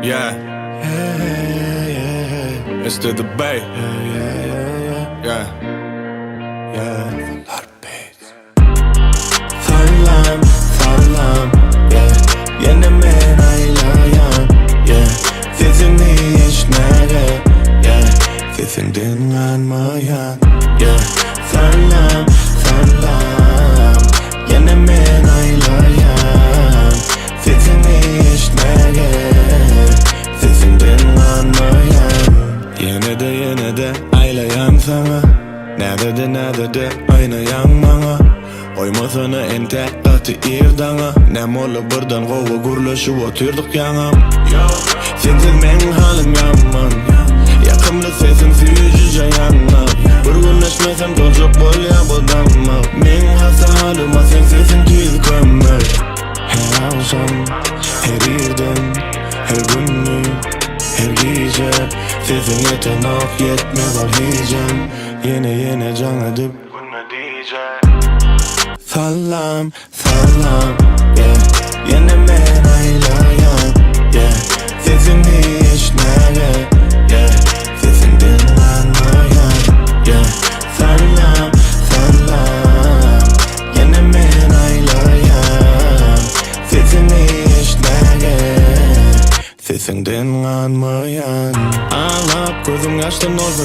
Yeah, it's to the bay. Yeah. Fallam, fallam, yeah. Yine men aylayan, yeah. Sesini işnere, yeah. Sesin dinlenmeyen, yeah. Fallam, fallam, yine men aylayan. Sesini işnere, sesin dinlenmeyen. Yine de aylayan sana. Nerede aynayan bana. Oymasana ente katı irdana. Nemola birden kova gurlaşıp oturduk yanam. Sensiz men halim yaman. Yakımda sesin suyucuca yanma. Bir gün eşmesem dolcuk bol ya budamma. Men hasta halıma sen sesin tüyüz kömür. Her akşam, her yerden, her günlü, her gece. Sesin yeten ok yetmez al hicam. Yine can edip Sallam, sallam, yeah. Yine men aylayan, yeah. Sesini işnere, yeah. Sesin dinlenmeyen, yeah. Sallam, sallam, yine men aylayan. Sesini işnere, sesin dinlenmeyen. Ağlap gözüm yaştan olsa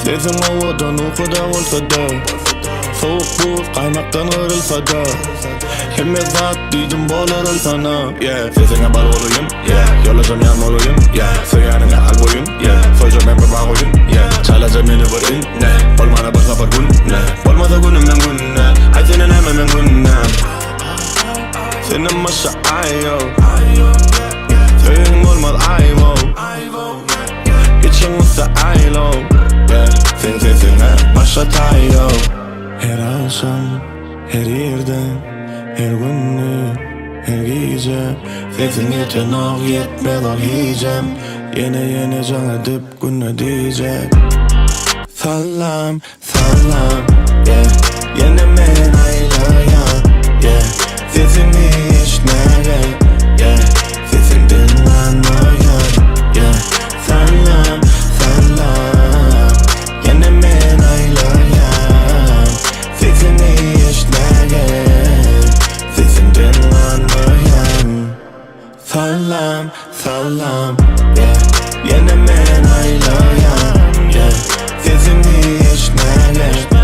sesim ovadan okuda olsa da. Soğuk buz kaymaktan kırılsa da. Kime zat dedim bolarım sana, yeah. Sesine bal olayım, yeah. Yolacağım yan olayım, yeah. Sıyanına al boyun, yeah. Soyacağım ben bir bağ oyun, yeah. Çalacağım yeni bir in, ne. Olmana bir sefer gün, ne. Olmasa günümden gün, ne. Ay senin hemen gün, ne. Senin maşa ayo. Söyün olmaz ayvo. İçin olsa aylo, yeah. Sen sesine başa tayo. Her akşam, her yerden, her günlü, her gece. Sesin yeten ok yetmez al hicam. Yine can edip günü diyecek. Sallam, sallam, yeah. Yine men aylayan, yeah. Sesini işnere, yeah. Sesin dinlenmeyen, yeah. Sallam, sallam, yine men aylayan. Sesini işnere, sesin dinlenmeyen. Sallam, sallam, yeah. Yine men aylayan, yeah. Sesini işnere.